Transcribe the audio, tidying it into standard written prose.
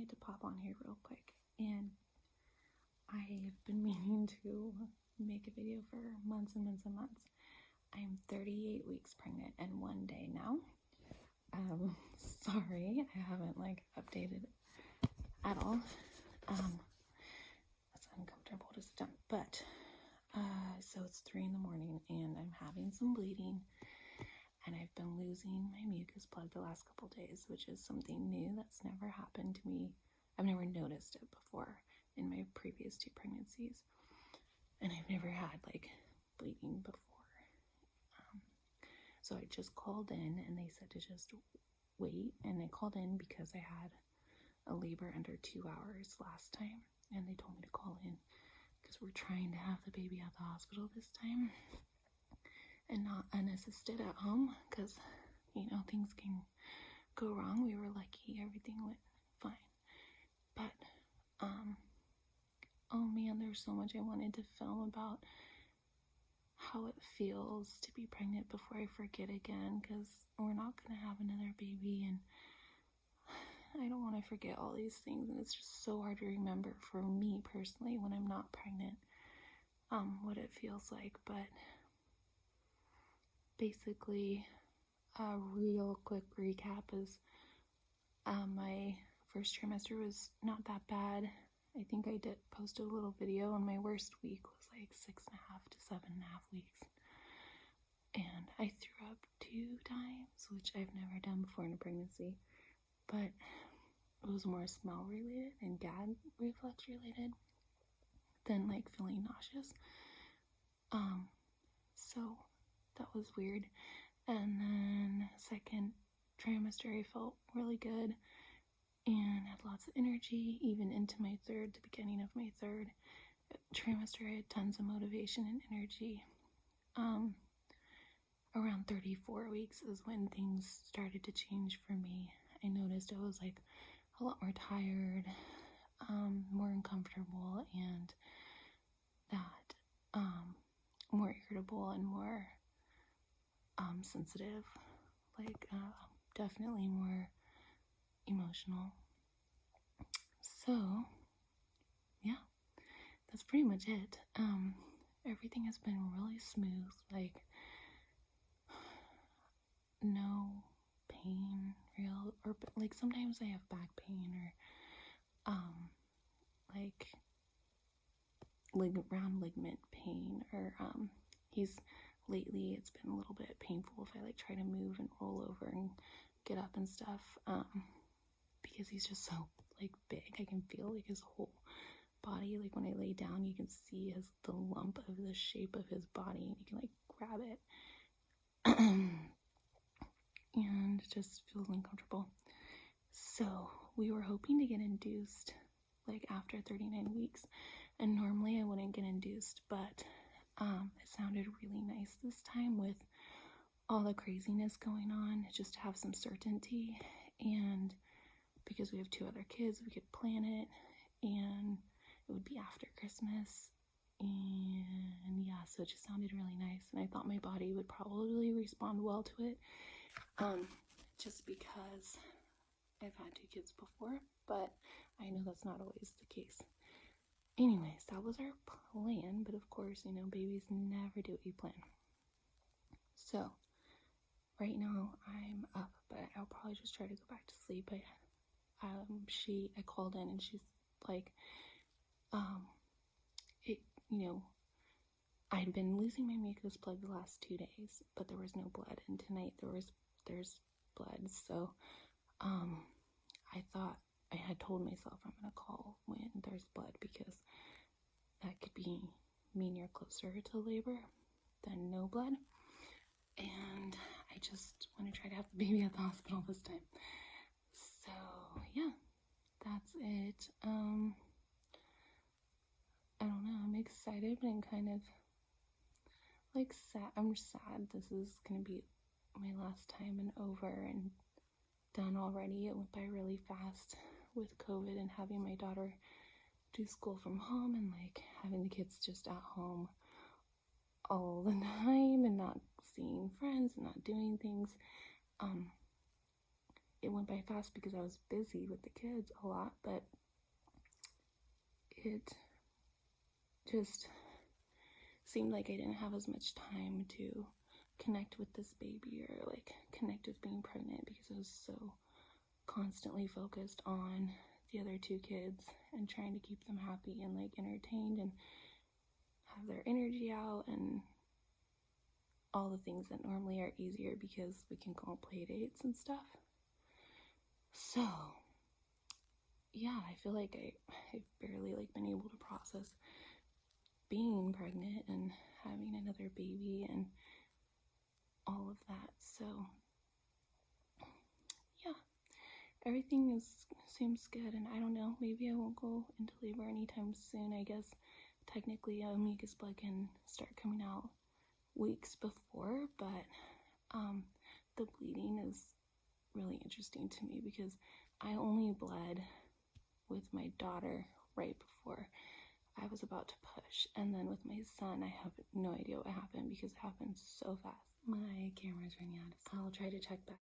wanted to pop on here real quick, and I've been meaning to make a video for months and months and months. I'm 38 weeks pregnant and 1 day now. Sorry, I haven't updated at all. That's uncomfortable to sit down, but so it's 3 in the morning and I'm having some bleeding, and I've been losing my mucus plug the last couple days, which is something new that's never happened to me. I've never noticed it before in my previous 2 pregnancies, and I've never had bleeding before. So I just called in and they said to just wait, and I called in because I had a labor under 2 hours last time, and they told me to call in because we're trying to have the baby at the hospital this time and not unassisted at home, because things can go wrong. We were lucky, everything went fine, but oh man, there's so much I wanted to film about how it feels to be pregnant before I forget again, because we're not going to have another baby, and I don't want to forget all these things, and it's just so hard to remember for me personally when I'm not pregnant, what it feels like. But basically, a real quick recap is my first trimester was not that bad. I think I did post a little video, and my worst week was 6.5 to 7.5 weeks. And I threw up 2 times, which I've never done before in a pregnancy, but it was more smell related and gag reflex related than feeling nauseous. So that was weird. And then second trimester, I felt really good and had lots of energy, even into my the beginning of my third trimester. I had tons of motivation and energy. Around 34 weeks is when things started to change for me. I noticed I was a lot more tired, more uncomfortable, and that more irritable and more sensitive, definitely more emotional. So yeah, that's pretty much it. Everything has been really smooth, no pain real, or sometimes I have back pain or round ligament pain, or lately it's been a little bit painful if I try to move and roll over and get up and stuff, because he's just so big. I can feel his whole body. When I lay down, you can see the lump of the shape of his body, and you can grab it and it just feels uncomfortable. So we were hoping to get induced after 39 weeks, and normally I wouldn't get induced, but it sounded really nice this time with all the craziness going on, just to have some certainty, and because we have 2 other kids, we could plan it, and it would be after Christmas, and yeah, so it just sounded really nice, and I thought my body would probably respond well to it, just because I've had 2 kids before, but I know that's not always the case. Anyways, that was our plan, but of course, babies never do what you plan. So right now I'm up, but I'll probably just try to go back to sleep. I called in, and she's I'd been losing my mucus plug the last 2 days, but there was no blood, and tonight there's blood. So I thought, I had told myself I'm gonna call when there's blood, because that could mean you're closer to labor than no blood, and I just want to try to have the baby at the hospital this time. So yeah, that's it. I don't know, I'm excited, but I'm kind of sad. I'm sad this is gonna be my last time and over and done already. It went by really fast with COVID and having my daughter do school from home, and having the kids just at home all the time and not seeing friends and not doing things. it went by fast because I was busy with the kids a lot, but it just seemed like I didn't have as much time to connect with this baby or like connect with being pregnant because I was so constantly focused on the other two kids and trying to keep them happy and like entertained and have their energy out and all the things that normally are easier because we can go on play dates and stuff. So yeah, I feel like I've barely like been able to process being pregnant and having another baby and all of that. So yeah, everything seems good, and I don't know, maybe I won't go into labor anytime soon. I guess technically a mucus plug can start coming out weeks before, but the bleeding is really interesting to me because I only bled with my daughter right before I was about to push, and then with my son I have no idea what happened because it happened so fast. My camera's running out, so I'll try to check back.